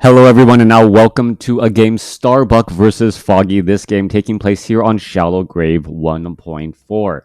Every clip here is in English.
Hello everyone and now welcome to a game Starbuck versus Foggy. This game taking place here on Shallow Grave 1.4.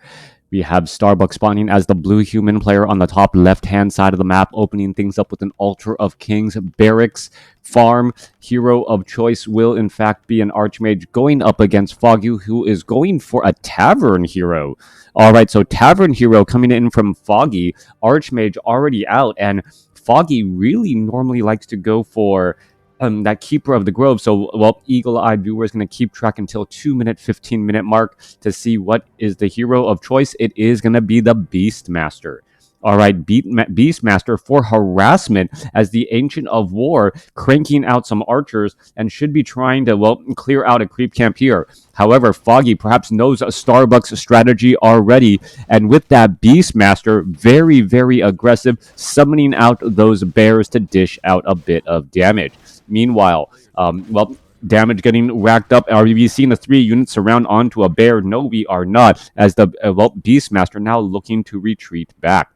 We have Starbuck spawning as the blue human player on the top left-hand side of the map, opening things up with an Altar of Kings, Barracks, Farm. Hero of choice will in fact be an Archmage going up against Foggy, who is going for a Tavern Hero. Alright, so Tavern Hero coming in from Foggy, Archmage already out, and Foggy really normally likes to go for that Keeper of the Grove. So, eagle-eyed viewer is going to keep track until 2-minute, 15-minute mark to see what is the hero of choice. It is going to be the Beastmaster. All right, Beastmaster for harassment as the Ancient of War, cranking out some archers and should be trying to, clear out a creep camp here. However, Foggy perhaps knows a Starbucks strategy already, and with that, Beastmaster, very, very aggressive, summoning out those bears to dish out a bit of damage. Meanwhile, damage getting racked up. Are we seeing the 3 units surround onto a bear? No, we are not, as the Beastmaster now looking to retreat back.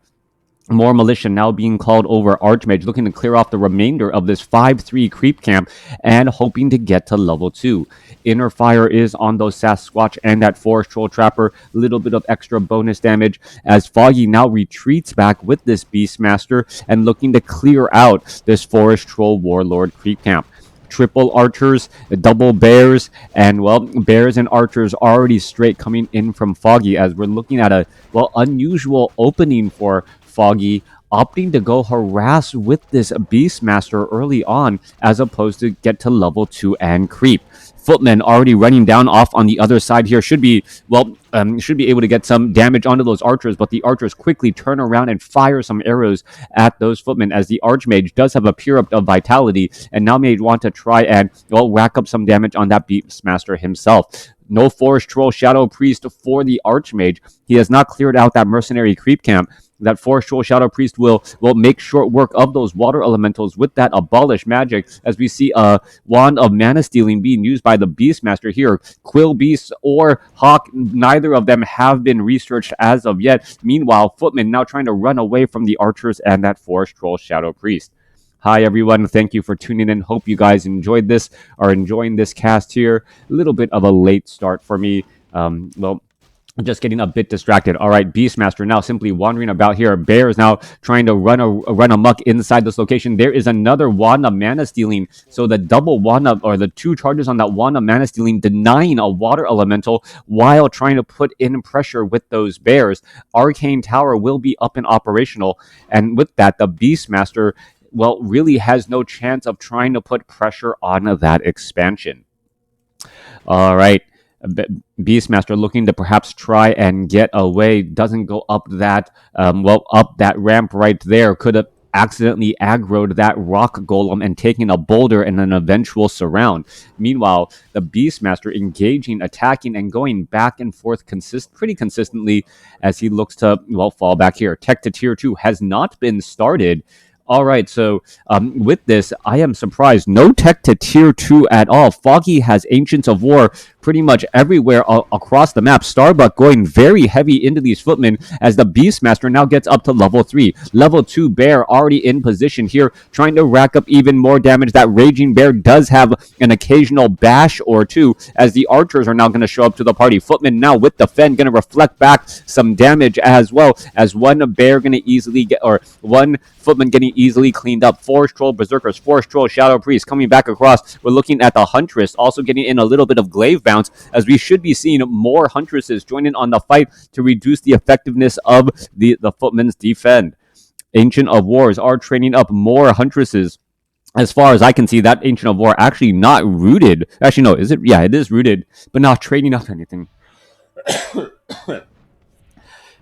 More militia now being called over. Archmage looking to clear off the remainder of this 5-3 creep camp and hoping to get to level 2. Inner fire is on those Sasquatch and that Forest Troll Trapper. Little bit of extra bonus damage as Foggy now retreats back with this Beastmaster and looking to clear out this Forest Troll Warlord creep camp. Triple archers, double bears, and bears and archers already straight coming in from Foggy as we're looking at a unusual opening for Foggy, opting to go harass with this Beastmaster early on as opposed to get to level 2 and creep. Footmen already running down off on the other side here should be able to get some damage onto those archers, but the archers quickly turn around and fire some arrows at those footmen as the Archmage does have a Pure of Vitality and now may want to try and rack up some damage on that Beastmaster himself. No Forest Troll Shadow Priest for the Archmage. He has not cleared out that mercenary creep camp. That Forest Troll Shadow Priest will make short work of those water elementals with that Abolish magic, as we see a Wand of Mana Stealing being used by the Beastmaster here. Quill Beast or Hawk, neither of them have been researched as of yet. Meanwhile, Footman now trying to run away from the archers and that Forest Troll Shadow Priest. Hi everyone, thank you for tuning in. Hope you guys enjoyed this, are enjoying this cast here. A little bit of a late start for me. Just getting a bit distracted. All right, Beastmaster now simply wandering about here. Bear is now trying to run amok inside this location. There is another Wand of Mana Stealing. So the double Wand of, or the 2 charges on that Wand of Mana Stealing, denying a water elemental while trying to put in pressure with those bears. Arcane Tower will be up and operational. And with that, the Beastmaster, really has no chance of trying to put pressure on that expansion. All right. Beastmaster looking to perhaps try and get away, doesn't go up that up that ramp right there. Could have accidentally aggroed that rock golem and taken a boulder and an eventual surround. Meanwhile, the Beastmaster engaging, attacking, and going back and forth pretty consistently as he looks to fall back here. Tech to tier 2 has not been started. All right, so with this, I am surprised. No tech to tier 2 at all. Foggy has Ancients of War pretty much everywhere across the map. Starbuck going very heavy into these footmen as the Beastmaster now gets up to level 3. Level 2 Bear already in position here, trying to rack up even more damage. That Raging Bear does have an occasional bash or 2 as the archers are now going to show up to the party. Footmen now with the Fen going to reflect back some damage as well as one Bear going to easily get, or one Footman getting easily cleaned up. Forest Troll Berserkers, Forest Troll Shadow Priest coming back across. We're looking at the Huntress also getting in a little bit of glaive bounce as we should be seeing more Huntresses join in on the fight to reduce the effectiveness of the Footman's defend. Ancient of Wars are training up more Huntresses. As far as I can see, that Ancient of War actually not rooted. Actually, no, is it? Yeah, it is rooted, but not training up anything.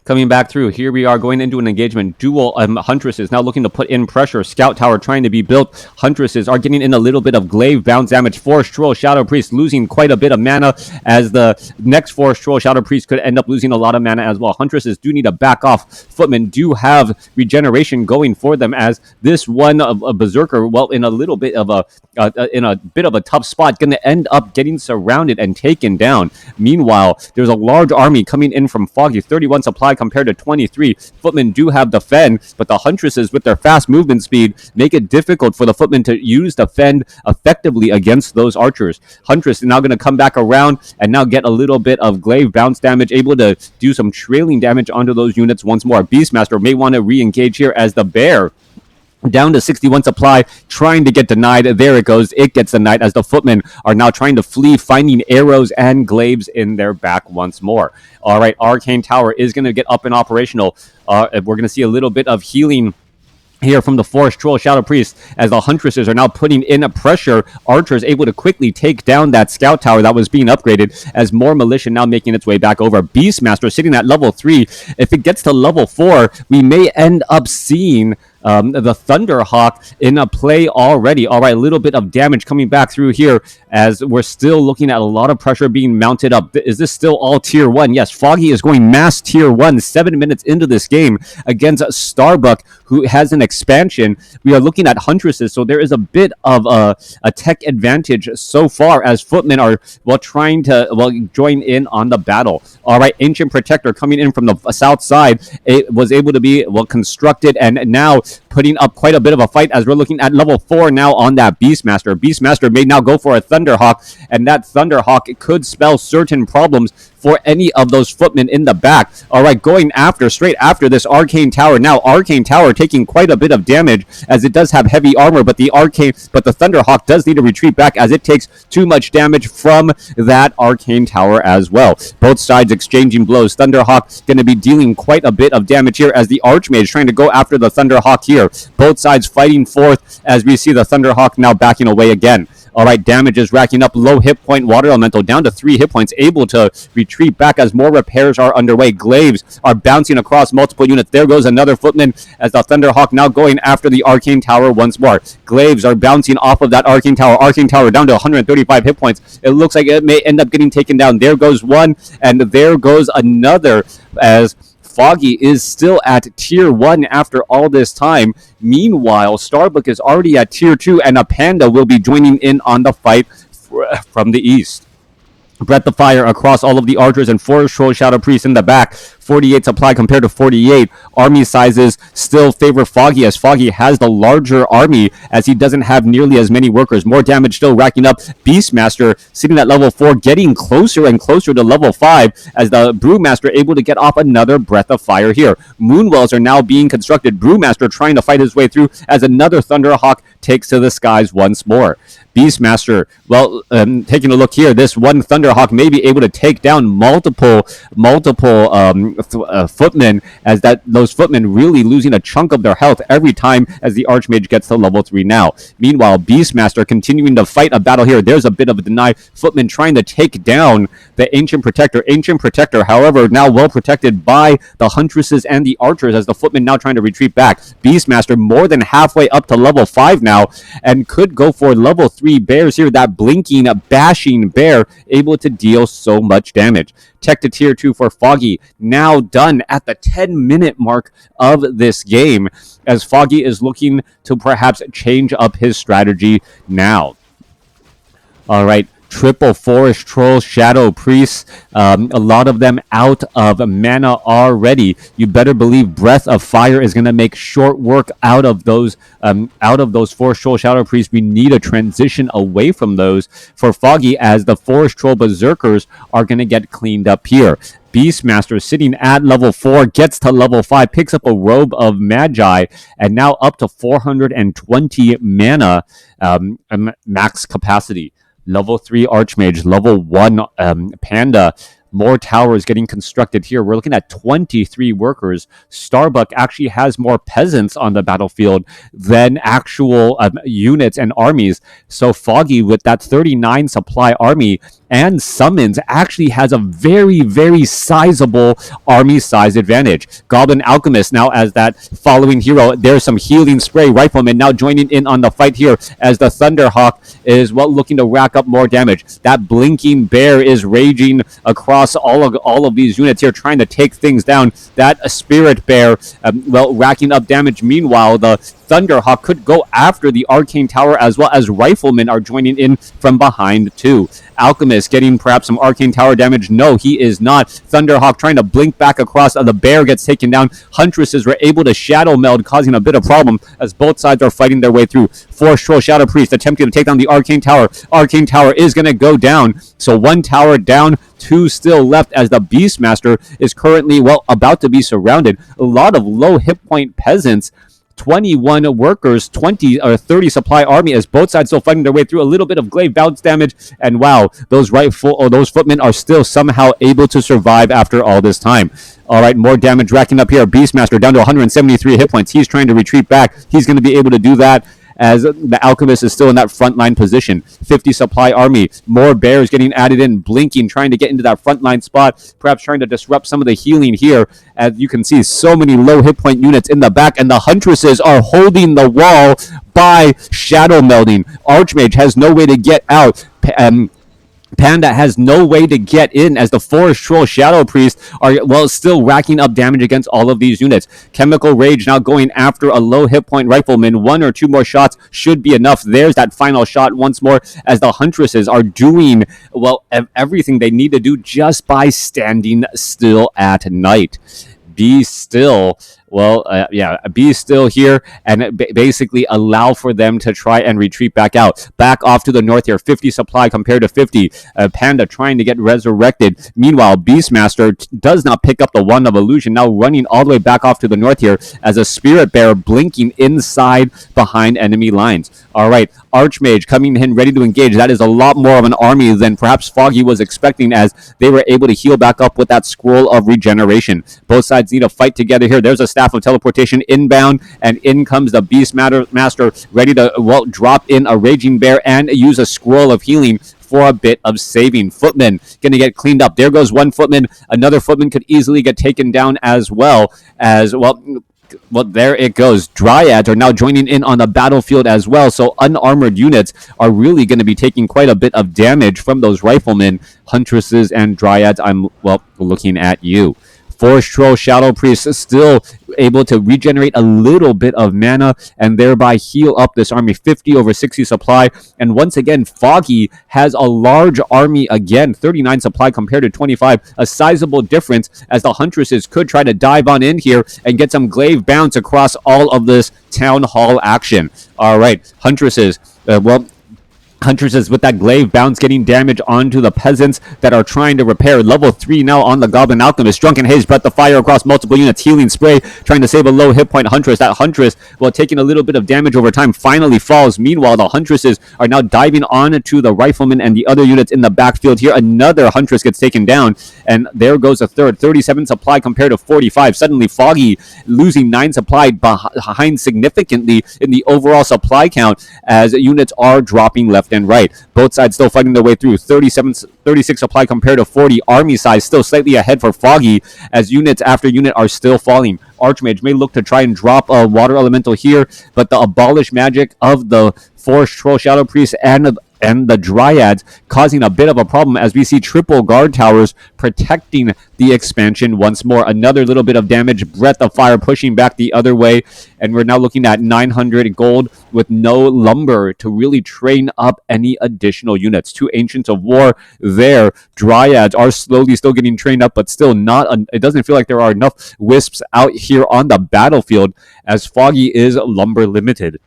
Coming back through, here we are going into an engagement. Dual Huntresses now looking to put in pressure. Scout Tower trying to be built. Huntresses are getting in a little bit of glaive bounce damage. Forest Troll Shadow Priest losing quite a bit of mana as the next Forest Troll Shadow Priest could end up losing a lot of mana as well. Huntresses do need to back off. Footmen do have regeneration going for them as this one of a Berserker, in a little bit of a tough spot, going to end up getting surrounded and taken down. Meanwhile, there's a large army coming in from Foggy. 31 supply supply compared to 23. Footmen do have the Fen, but the Huntresses with their fast movement speed make it difficult for the Footmen to use the Fen effectively against those archers. Huntress is now going to come back around and now get a little bit of glaive bounce damage, able to do some trailing damage onto those units once more. Beastmaster may want to re-engage here as the bear down to 61 supply, trying to get denied. There it goes. It gets denied as the Footmen are now trying to flee, finding arrows and glaives in their back once more. All right, Arcane Tower is going to get up and operational. We're going to see a little bit of healing here from the Forest Troll Shadow Priest as the Huntresses are now putting in a pressure. Archers able to quickly take down that scout tower that was being upgraded as more militia now making its way back over. Beastmaster sitting at level 3. If it gets to level 4, we may end up seeing the Thunderhawk in a play already. All right, a little bit of damage coming back through here as we're still looking at a lot of pressure being mounted up. Is this still all tier 1? Yes, Foggy is going mass tier 1 7 minutes into this game against Starbuck, who has an expansion. We are looking at Huntresses, so there is a bit of a tech advantage so far as Footmen are trying to join in on the battle. All right, Ancient Protector coming in from the south side. It was able to be constructed and now putting up quite a bit of a fight as we're looking at level 4 now on that Beastmaster. Beastmaster may now go for a Thunderhawk, and that Thunderhawk could spell certain problems for any of those Footmen in the back. All right, going straight after this Arcane Tower. Now Arcane Tower taking quite a bit of damage as it does have heavy armor, but the Thunderhawk does need to retreat back as it takes too much damage from that Arcane Tower as well. Both sides exchanging blows. Thunderhawk going to be dealing quite a bit of damage here as the Archmage trying to go after the Thunderhawk here. Both sides fighting forth as we see the Thunderhawk now backing away again. All right, damage is racking up. Low hit point Water Elemental down to 3 hit points, able to retreat back as more repairs are underway. Glaives are bouncing across multiple units. There goes another Footman as the Thunderhawk now going after the Arcane Tower once more. Glaives are bouncing off of that Arcane Tower. Arcane Tower down to 135 hit points. It looks like it may end up getting taken down. There goes one, and there goes another as Foggy is still at tier 1 after all this time. Meanwhile, Starbuck is already at tier 2, and a Panda will be joining in on the fight from the east. Breath of Fire across all of the archers and Forest Troll Shadow Priest in the back. 48 supply compared to 48. Army sizes still favor Foggy as Foggy has the larger army as he doesn't have nearly as many workers. More damage still racking up. Beastmaster sitting at level 4, getting closer and closer to level 5 as the Brewmaster able to get off another Breath of Fire here. Moonwells are now being constructed. Brewmaster trying to fight his way through as another Thunderhawk takes to the skies once more. Beastmaster, taking a look here, this one Thunderhawk may be able to take down multiple Footmen as those Footmen really losing a chunk of their health every time as the Archmage gets to level 3 now. Meanwhile, Beastmaster continuing to fight a battle here. There's a bit of a deny. Footmen trying to take down the Ancient Protector. Ancient Protector, however, now well protected by the Huntresses and the Archers as the Footmen now trying to retreat back. Beastmaster more than halfway up to level 5 now and could go for level 3 bears here. That blinking, bashing bear able to deal so much damage. Tech to tier 2 for Foggy, now done at the 10-minute mark of this game as Foggy is looking to perhaps change up his strategy now. All right. Triple Forest Troll Shadow Priests, a lot of them out of mana already. You better believe Breath of Fire is going to make short work out of those Forest Troll Shadow Priests. We need a transition away from those for Foggy as the Forest Troll Berserkers are going to get cleaned up here. Beastmaster sitting at level 4, gets to level 5, picks up a Robe of Magi, and now up to 420 mana max capacity. Level 3 Archmage, level 1 Panda. More towers getting constructed here. We're looking at 23 workers. Starbuck actually has more peasants on the battlefield than actual units and armies. So Foggy, with that 39 supply army and summons, actually has a very, very sizable army size advantage. Goblin Alchemist now as that following hero. There's some healing spray. Rifleman now joining in on the fight here as the Thunderhawk is looking to rack up more damage. That blinking bear is raging across all of these units here, trying to take things down. That spirit bear, racking up damage. Meanwhile, the Thunderhawk could go after the Arcane Tower as well as Riflemen are joining in from behind too. Alchemist Alchemist getting perhaps some arcane tower damage. No, he is not. Thunderhawk trying to blink back across. The bear gets taken down. Huntresses were able to shadow meld, causing a bit of problem as both sides are fighting their way through. Force Troll Shadow Priest attempting to take down the arcane tower. Arcane tower is going to go down. So one tower down, two still left as the Beastmaster is currently, well, about to be surrounded. A lot of low hit point peasants. 21 workers, 20 or 30 supply army as both sides still fighting their way through. A little bit of glaive bounce damage, and wow, those those footmen are still somehow able to survive after all this time. All right, more damage racking up here. Beastmaster down to 173 hit points. He's trying to retreat back. He's going to be able to do that as the Alchemist is still in that frontline position. 50 supply army. More bears getting added in, blinking, trying to get into that frontline spot, perhaps trying to disrupt some of the healing here. As you can see, so many low hit point units in the back, and the Huntresses are holding the wall by shadow melding. Archmage has no way to get out. Panda has no way to get in as the Forest Troll Shadow Priest are, well, still racking up damage against all of these units. Chemical Rage now going after a low hit point rifleman. One or two more shots should be enough. There's that final shot once more as the Huntresses are doing, well, everything they need to do just by standing still at night. Be still. Well, be still here and basically allow for them to try and retreat back out. Back off to the north here, 50 supply compared to 50. Panda trying to get resurrected. Meanwhile, Beastmaster does not pick up the Wand of Illusion, now running all the way back off to the north here as a Spirit Bear blinking inside behind enemy lines. All right, Archmage coming in ready to engage. That is a lot more of an army than perhaps Foggy was expecting as they were able to heal back up with that Scroll of Regeneration. Both sides need to fight together here. There's a Staff of Teleportation inbound, and in comes the Beastmaster ready to, well, drop in a Raging Bear and use a Scroll of Healing for a bit of saving. Footman going to get cleaned up. There goes one footman. Another footman could easily get taken down as well. Well, there it goes. Dryads are now joining in on the battlefield as well, so unarmored units are really going to be taking quite a bit of damage from those riflemen. Huntresses and Dryads, I'm, well, looking at you. Forest Troll Shadow Priest is still able to regenerate a little bit of mana and thereby heal up this army. 50 over 60 supply. And once again, Foggy has a large army again. 39 supply compared to 25. A sizable difference as the Huntresses could try to dive on in here and get some glaive bounce across all of this town hall action. All right, Huntresses. Huntresses with that glaive bounce getting damage onto the peasants that are trying to repair. Level 3 now on the Goblin Alchemist. Drunken Haze, Breath of Fire across multiple units. Healing Spray, trying to save a low hit point Huntress. That Huntress, while taking a little bit of damage over time, finally falls. Meanwhile, the Huntresses are now diving on to the Riflemen and the other units in the backfield here. Another Huntress gets taken down, and there goes a third. 37 supply compared to 45. Suddenly, Foggy losing 9 supply behind significantly in the overall supply count as units are dropping left and right. Both sides still fighting their way through. 36 supply compared to 40. Army size still slightly ahead for Foggy as units after unit are still falling. Archmage may look to try and drop a water elemental here, but the abolish magic of the Forest Troll Shadow Priest and the Dryads causing a bit of a problem as we see triple guard towers protecting the expansion once more. Another little bit of damage. Breath of Fire pushing back the other way, and we're now looking at 900 gold with no lumber to really train up any additional units. 2 Ancients of War there. Dryads are slowly still getting trained up, but still not. It doesn't feel like there are enough wisps out here on the battlefield as Foggy is lumber limited.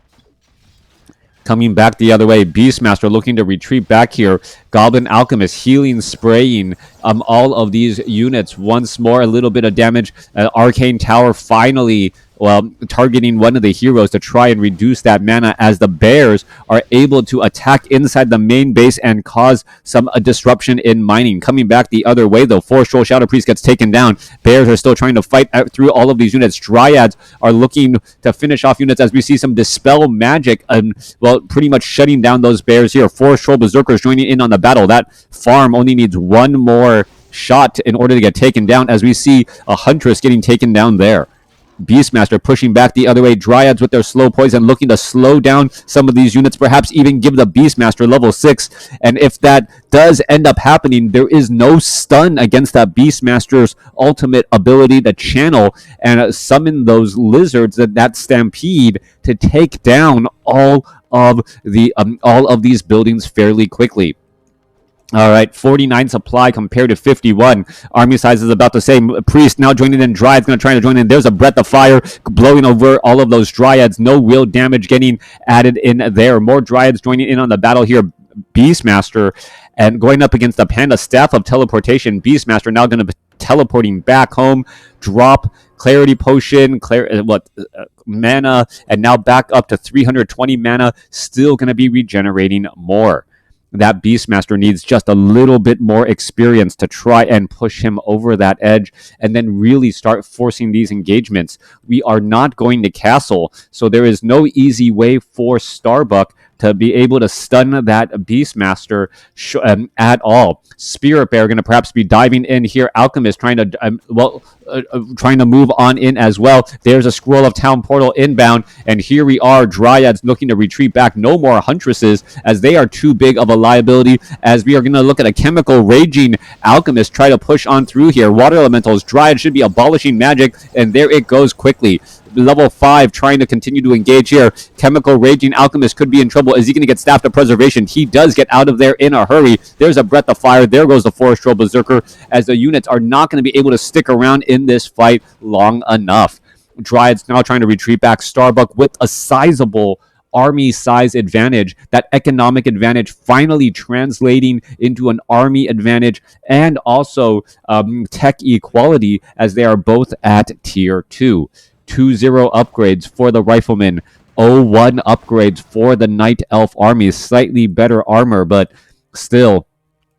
Coming back the other way, Beastmaster looking to retreat back here. Goblin Alchemist healing, spraying all of these units once more. A little bit of damage. Arcane Tower finally, well, targeting one of the heroes to try and reduce that mana as the bears are able to attack inside the main base and cause some disruption in mining. Coming back the other way, though, Forest Troll Shadow Priest gets taken down. Bears are still trying to fight through all of these units. Dryads are looking to finish off units as we see some Dispel magic and, well, pretty much shutting down those bears here. Forest Troll Berserkers joining in on the battle. That farm only needs one more shot in order to get taken down as we see a Huntress getting taken down there. Beastmaster pushing back the other way. Dryads with their slow poison looking to slow down some of these units, perhaps even give the Beastmaster level 6. And if that does end up happening, there is no stun against that Beastmaster's ultimate ability to channel and summon those lizards, that stampede, to take down all of these buildings fairly quickly. All right, 49 supply compared to 51. Army size is about the same. Priest now joining in. Dryad's going to try to join in. There's a breath of fire blowing over all of those Dryads. No real damage getting added in there. More Dryads joining in on the battle here. Beastmaster and going up against the Panda Staff of Teleportation. Beastmaster now going to be teleporting back home. Drop Clarity Potion, mana, and now back up to 320 mana. Still going to be regenerating more. That Beastmaster needs just a little bit more experience to try and push him over that edge and then really start forcing these engagements. We are not going to castle, so there is no easy way for Starbuck to be able to stun that Beastmaster at all. Spirit Bear going to perhaps be diving in here. Alchemist trying to, trying to move on in as well. There's a Scroll of Town Portal inbound, and here we are, Dryads looking to retreat back. No more Huntresses, as they are too big of a liability, as we are going to look at a Chemical Raging Alchemist try to push on through here. Water Elementals, Dryad should be abolishing magic, and there it goes quickly. Level 5 trying to continue to engage here. Chemical Raging Alchemist could be in trouble. Is he going to get Staff of Preservation? He does get out of there in a hurry. There's a Breath of Fire. There goes the Forest Troll Berserker, as the units are not going to be able to stick around in this fight long enough. Dryads now trying to retreat back. Starbuck with a sizable army size advantage, that economic advantage finally translating into an army advantage, and also tech equality, as they are both at tier 2. 2-0 upgrades for the Riflemen, 0-1 upgrades for the Night Elf army. Slightly better armor, but still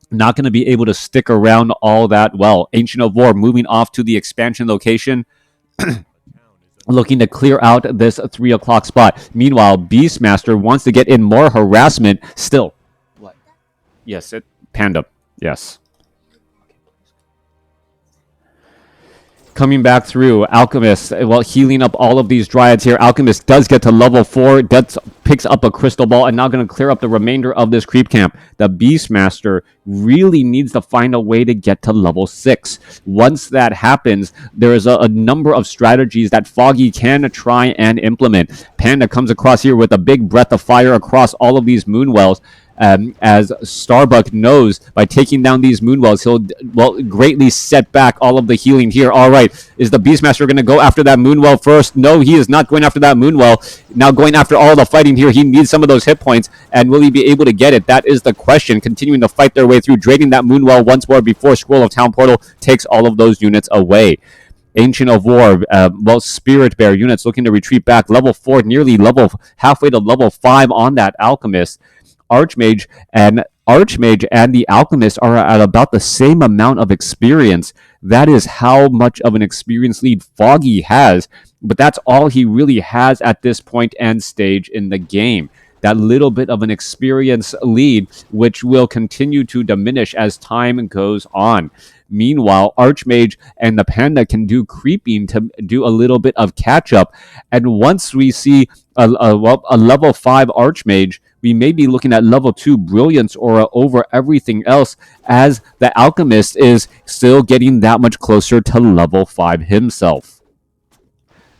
not going to be able to stick around all that well. Ancient of War moving off to the expansion location, looking to clear out this 3 o'clock spot. Meanwhile, Beastmaster wants to get in more harassment. Still, what? Yes, Panda. Yes. Coming back through, Alchemist, healing up all of these Dryads here. Alchemist does get to level 4, picks up a Crystal Ball, and now going to clear up the remainder of this creep camp. The Beastmaster really needs to find a way to get to level 6. Once that happens, there is a number of strategies that Foggy can try and implement. Panda comes across here with a big Breath of Fire across all of these Moonwells. As Starbuck knows, by taking down these Moonwells, he'll greatly set back all of the healing here. All right, is the Beastmaster going to go after that Moonwell first? No, he is not going after that Moonwell. Now going after all the fighting here, he needs some of those hit points, and will he be able to get it? That is the question. Continuing to fight their way through, draining that Moonwell once more before Scroll of Town Portal takes all of those units away. Ancient of War, Spirit Bear units looking to retreat back. Level 4, nearly halfway to level 5 on that Alchemist. Archmage and the Alchemist are at about the same amount of experience. That is how much of an experience lead Foggy has, but that's all he really has at this point and stage in the game. That little bit of an experience lead, which will continue to diminish as time goes on. Meanwhile, Archmage and the Panda can do creeping to do a little bit of catch up. And once we see a level 5 Archmage, we may be looking at level 2 Brilliance Aura over everything else, as the Alchemist is still getting that much closer to level 5 himself.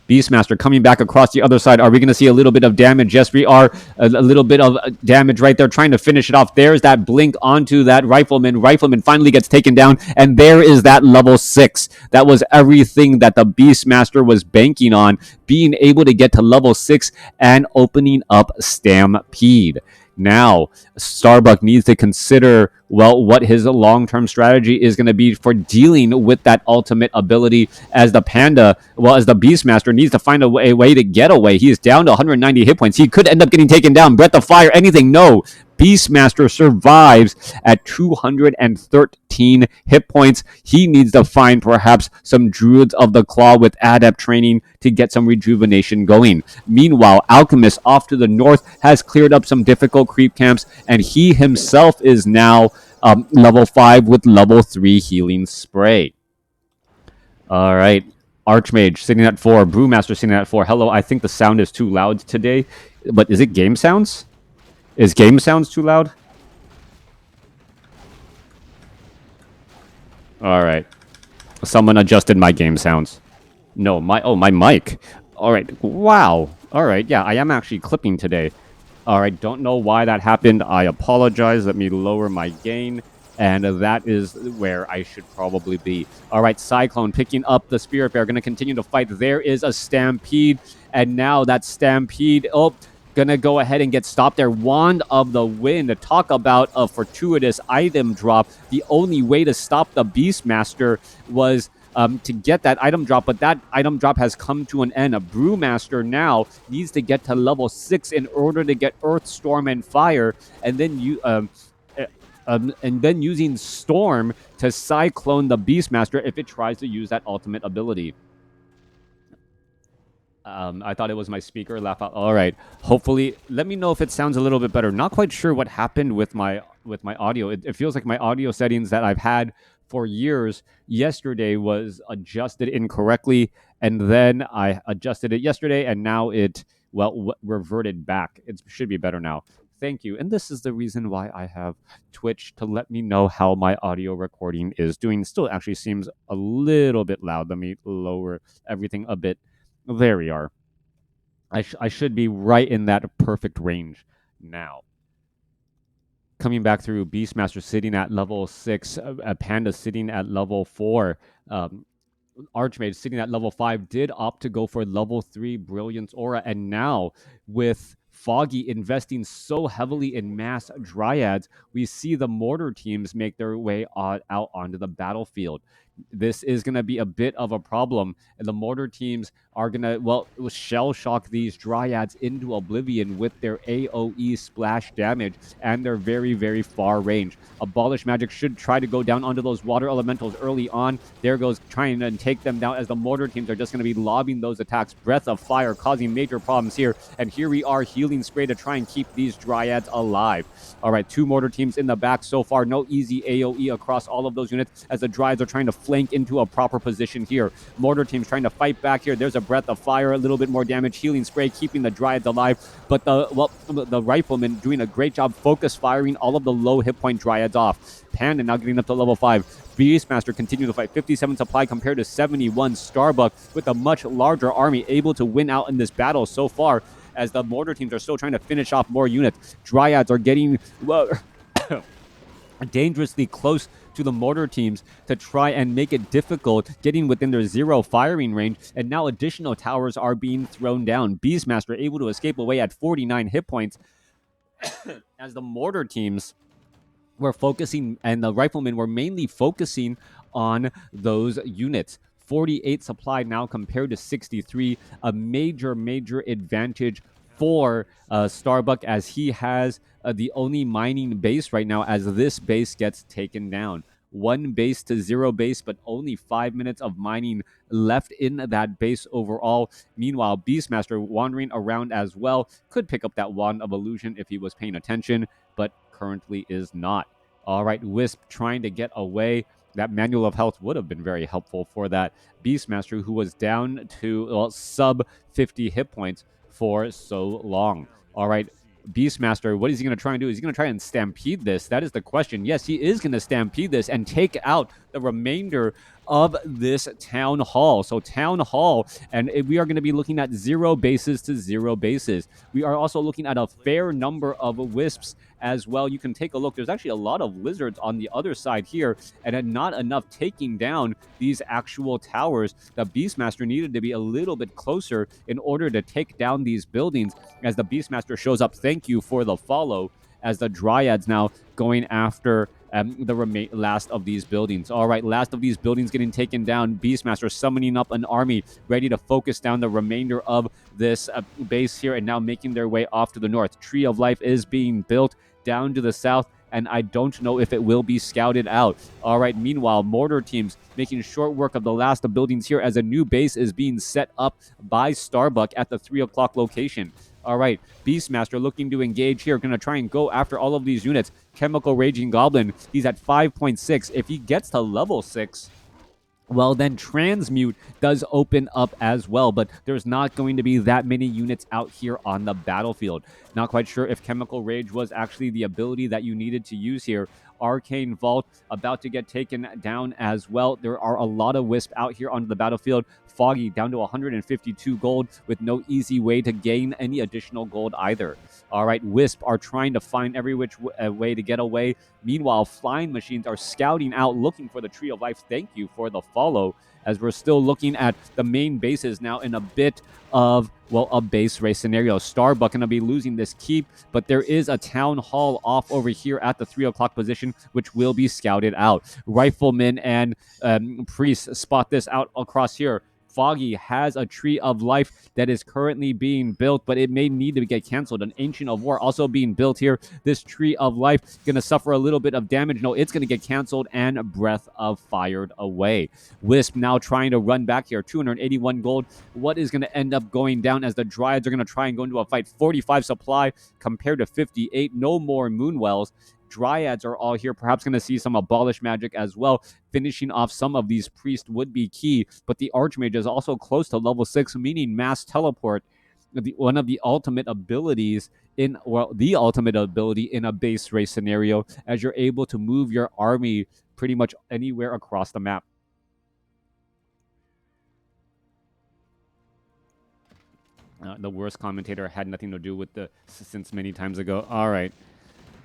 Beastmaster coming back across the other side. Are we going to see a little bit of damage? Yes, we are. A little bit of damage right there, trying to finish it off. There's that blink onto that Rifleman. Rifleman finally gets taken down, and there is that level 6. That was everything that the Beastmaster was banking on, being able to get to level 6 and opening up Stampede. Now, Starbuck needs to consider, what his long-term strategy is going to be for dealing with that ultimate ability, as the Panda, as the Beastmaster needs to find a way to get away. He is down to 190 hit points. He could end up getting taken down. Breath of Fire, anything. No. Beastmaster survives at 213 hit points. He needs to find perhaps some Druids of the Claw with Adept training to get some rejuvenation going. Meanwhile, Alchemist off to the north has cleared up some difficult creep camps, and he himself is now level 5 with level 3 healing spray. All right. Archmage sitting at 4. Brewmaster sitting at 4. Hello, I think the sound is too loud today. But is it game sounds? Is game sounds too loud? All right. Someone adjusted my game sounds. No, my mic. All right. Wow. All right. Yeah, I am actually clipping today. All right. Don't know why that happened. I apologize. Let me lower my gain. and that is where I should probably be. All right, Cyclone picking up the Spirit Bear, going to continue to fight. There is a Stampede, and now that Stampede, gonna go ahead and get stopped there. Wand of the Wind. Talk about a fortuitous item drop. The only way to stop the Beastmaster was to get that item drop, but that item drop has come to an end. A Brewmaster now needs to get to level 6 in order to get Earth, Storm, and Fire, and then using Storm to Cyclone the Beastmaster if it tries to use that ultimate ability. I thought it was my speaker. Laugh out. All right. Hopefully, let me know if it sounds a little bit better. Not quite sure what happened with my audio. It feels like my audio settings that I've had for years yesterday was adjusted incorrectly, and then I adjusted it yesterday, and now it reverted back. It should be better now. Thank you. And this is the reason why I have Twitch, to let me know how my audio recording is doing. Still actually seems a little bit loud. Let me lower everything a bit. There we are. I should be right in that perfect range now. Coming back through, Beastmaster sitting at level 6, Panda sitting at level 4, Archmage sitting at level 5 did opt to go for level 3 Brilliance Aura, and now with Foggy investing so heavily in mass Dryads, we see the Mortar teams make their way out onto the battlefield. This is going to be a bit of a problem, and the Mortar teams are going to, shell shock these Dryads into oblivion with their AoE splash damage and their very, very far range. Abolish Magic should try to go down onto those water elementals early on. There goes trying to take them down, as the Mortar teams are just going to be lobbing those attacks. Breath of Fire causing major problems here, and here we are, Healing Spray to try and keep these Dryads alive. All right, 2 Mortar teams in the back so far. No easy AoE across all of those units, as the Dryads are trying to flank into a proper position here. Mortar teams trying to fight back here. There's a Breath of Fire, a little bit more damage. Healing Spray keeping the Dryads alive, but the Rifleman doing a great job focus firing all of the low hit point Dryads off. Panda now getting up to level 5. Beastmaster continuing to fight. 57 supply compared to 71. Starbuck with a much larger army able to win out in this battle so far, as the Mortar teams are still trying to finish off more units. Dryads are getting dangerously close to the Mortar teams to try and make it difficult getting within their 0 firing range, and now additional towers are being thrown down. Beastmaster able to escape away at 49 hit points as the Mortar teams were focusing, and the Riflemen were mainly focusing on those units. 48 supply now compared to 63, a major advantage for Starbuck, as he has the only mining base right now, as this base gets taken down. 1 base to 0 base, but only 5 minutes of mining left in that base overall. Meanwhile, Beastmaster wandering around as well, could pick up that Wand of Illusion if he was paying attention, but currently is not. All right, Wisp trying to get away. That Manual of Health would have been very helpful for that Beastmaster, who was down to sub 50 hit points for so long. All right, Beastmaster, what is he going to try and do? Is he going to try and stampede this? That is the question. Yes, he is going to stampede this and take out the remainder of this Town Hall. So Town Hall, and we are going to be looking at 0 bases to 0 bases. We are also looking at a fair number of Wisps as well. You can take a look. There's actually a lot of Lizards on the other side here, and not enough taking down these actual towers. The Beastmaster needed to be a little bit closer in order to take down these buildings, as the Beastmaster shows up. Thank you for the follow, as the Dryads now going after the last of these buildings. All right, last of these buildings getting taken down. Beastmaster summoning up an army, ready to focus down the remainder of this base here, and now making their way off to the north. Tree of Life is being built down to the south, and I don't know if it will be scouted out. All right, meanwhile, Mortar teams making short work of the last of buildings here, as a new base is being set up by Starbuck at the 3 o'clock location. All right, Beastmaster looking to engage here, going to try and go after all of these units. Chemical Raging Goblin, he's at 5.6. If he gets to level 6, well, then Transmute does open up as well, but there's not going to be that many units out here on the battlefield. Not quite sure if Chemical Rage was actually the ability that you needed to use here. Arcane Vault about to get taken down as well. There are a lot of Wisp out here onto the battlefield. Foggy down to 152 gold with no easy way to gain any additional gold either. All right, Wisp are trying to find every which way to get away. Meanwhile, Flying Machines are scouting out, looking for the Tree of Life. Thank you for the follow, as we're still looking at the main bases now in a bit of, well, a base race scenario. Starbuck going to be losing this keep, but there is a town hall off over here at the 3 o'clock position, which will be scouted out. Riflemen and priests spot this out across here. Foggy has a Tree of Life that is currently being built, but it may need to get canceled. An Ancient of War also being built here. This Tree of Life going to suffer a little bit of damage. No, it's going to get canceled and Breath of fired away. Wisp now trying to run back here. 281 gold. What is going to end up going down as the Dryads are going to try and go into a fight? 45 supply compared to 58. No more Moonwells. Dryads are all here, perhaps going to see some Abolish magic as well. Finishing off some of these priests would be key, but the Archmage is also close to level 6, meaning Mass Teleport, one of the ultimate abilities the ultimate ability in a base race scenario, as you're able to move your army pretty much anywhere across the map. The worst commentator had nothing to do with the since many times ago. All right.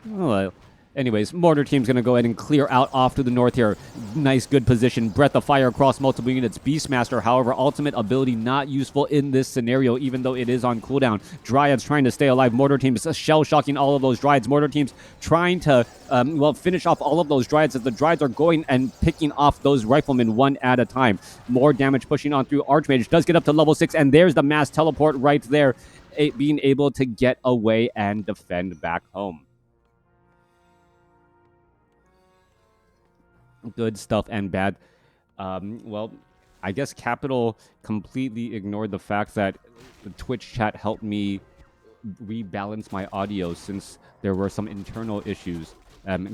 Well, anyways, Mortar Team's going to go ahead and clear out off to the north here. Nice, good position. Breath of Fire across multiple units. Beastmaster, however, ultimate ability not useful in this scenario, even though it is on cooldown. Dryads trying to stay alive. Mortar Team's shell-shocking all of those Dryads. Mortar Team's trying to, finish off all of those Dryads as the Dryads are going and picking off those Riflemen one at a time. More damage pushing on through. Archmage does get up to level 6, and there's the Mass Teleport right there, being able to get away and defend back home. Good stuff and bad. I guess Capital completely ignored the fact that the Twitch chat helped me rebalance my audio since there were some internal issues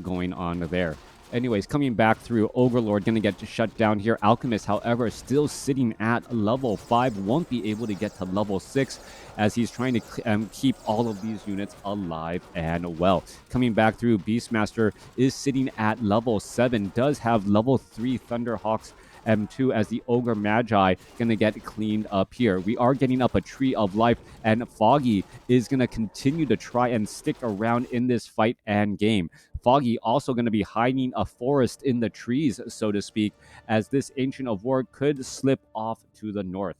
going on there. Anyways, coming back through, Overlord going to get shut down here. Alchemist, however, still sitting at level 5, won't be able to get to level 6 as he's trying to keep all of these units alive and well. Coming back through, Beastmaster is sitting at level 7, does have level 3 Thunderhawks M2 as the Ogre Magi going to get cleaned up here. We are getting up a Tree of Life, and Foggy is going to continue to try and stick around in this fight and game. Foggy also going to be hiding a forest in the trees, so to speak, as this Ancient of War could slip off to the north.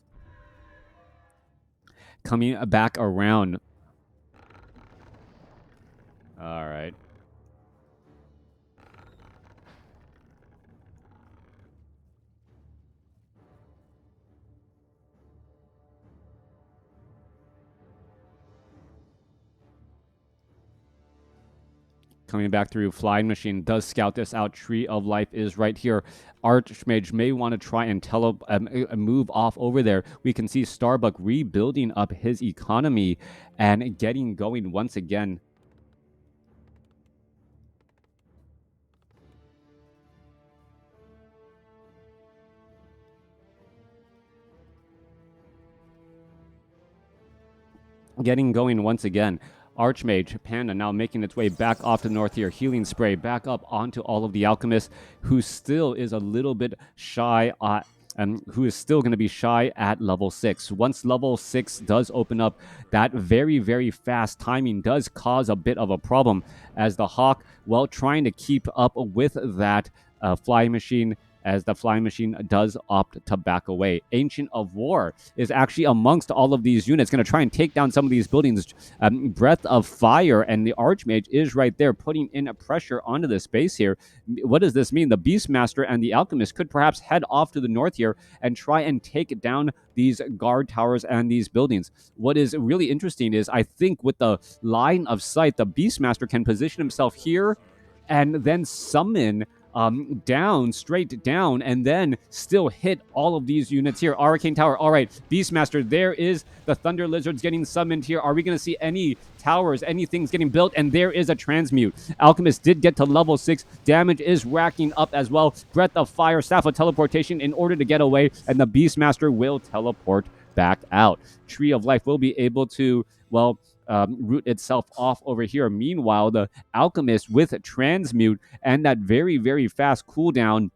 Coming back around. All right. Coming back through, Flying Machine does scout this out. Tree of Life is right here. Archmage may want to try and move off over there. We can see Starbuck rebuilding up his economy and getting going once again. Archmage, Panda now making its way back off to the north here. Healing Spray back up onto all of the Alchemists, who still is a little bit shy, who is still going to be shy at level 6. Once level 6 does open up, that very, very fast timing does cause a bit of a problem, as the Hawk, well, trying to keep up with that Flying Machine, as the Flying Machine does opt to back away. Ancient of War is actually amongst all of these units, going to try and take down some of these buildings. Breath of Fire and the Archmage is right there, putting in a pressure onto this base here. What does this mean? The Beastmaster and the Alchemist could perhaps head off to the north here and try and take down these guard towers and these buildings. What is really interesting is, I think with the line of sight, the Beastmaster can position himself here and then summon straight down, and then still hit all of these units here. Arcane Tower. All right, Beastmaster, there is the Thunder Lizards getting summoned here. Are we going to see any towers, any things getting built? And there is a Transmute. Alchemist did get to level 6. Damage is racking up as well. Breath of Fire, Staff of Teleportation in order to get away, and the Beastmaster will teleport back out. Tree of Life will be able to, well, root itself off over here. Meanwhile, the Alchemist with Transmute and that very, very fast cooldown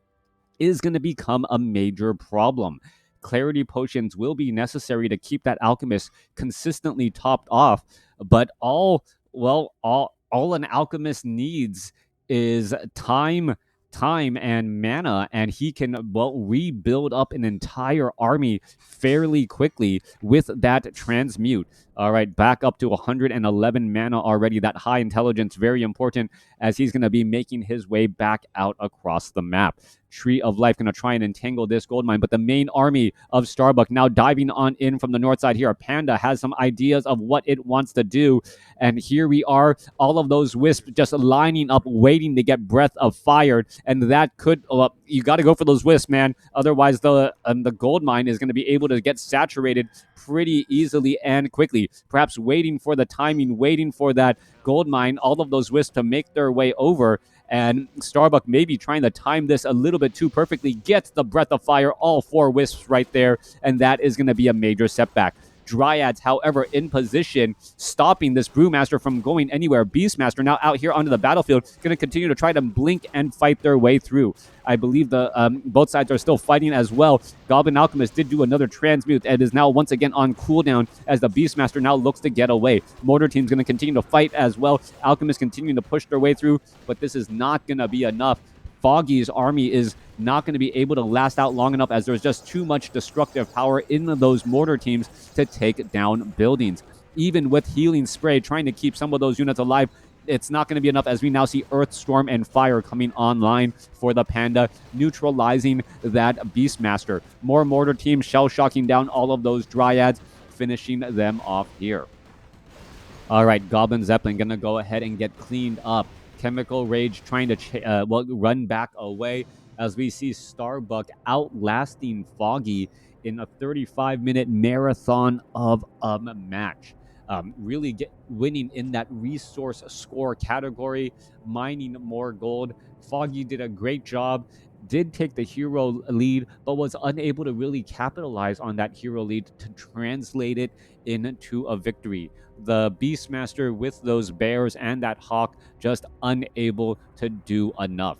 is going to become a major problem. Clarity potions will be necessary to keep that alchemist consistently topped off, but all an alchemist needs is time and mana, and he can rebuild up an entire army fairly quickly with that transmute. All right, back up to 111 mana already. That high intelligence, very important, as he's going to be making his way back out across the map. Tree of Life going to try and entangle this gold mine, but the main army of Starbuck now diving on in from the north side here. Panda has some ideas of what it wants to do, and here we are, all of those wisps just lining up, waiting to get Breath of Fire, and that could, you got to go for those wisps, man. Otherwise, the gold mine is going to be able to get saturated pretty easily and quickly. Perhaps waiting for the timing, waiting for that gold mine, all of those wisps to make their way over. And Starbuck maybe trying to time this a little bit too perfectly, gets the Breath of Fire, all 4 wisps right there, and that is going to be a major setback. Dryads, however, in position, stopping this Brewmaster from going anywhere. Beastmaster now out here onto the battlefield, going to continue to try to blink and fight their way through. I believe the both sides are still fighting as well. Goblin Alchemist did do another transmute and is now once again on cooldown as the Beastmaster now looks to get away. Mortar Team's going to continue to fight as well. Alchemist continuing to push their way through, but this is not going to be enough. Foggy's army is not going to be able to last out long enough, as there's just too much destructive power in those mortar teams to take down buildings. Even with Healing Spray trying to keep some of those units alive, it's not going to be enough, as we now see Earth, Storm, and Fire coming online for the Panda, neutralizing that Beastmaster. More mortar teams shell-shocking down all of those Dryads, finishing them off here. All right, Goblin Zeppelin going to go ahead and get cleaned up. Chemical Rage trying to run back away, as we see Starbuck outlasting Foggy in a 35-minute marathon of a match. Really winning in that resource score category, mining more gold. Foggy did a great job, did take the hero lead, but was unable to really capitalize on that hero lead to translate it into a victory. The Beastmaster with those bears and that hawk just unable to do enough.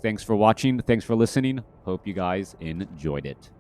Thanks for watching. Thanks for listening. Hope you guys enjoyed it.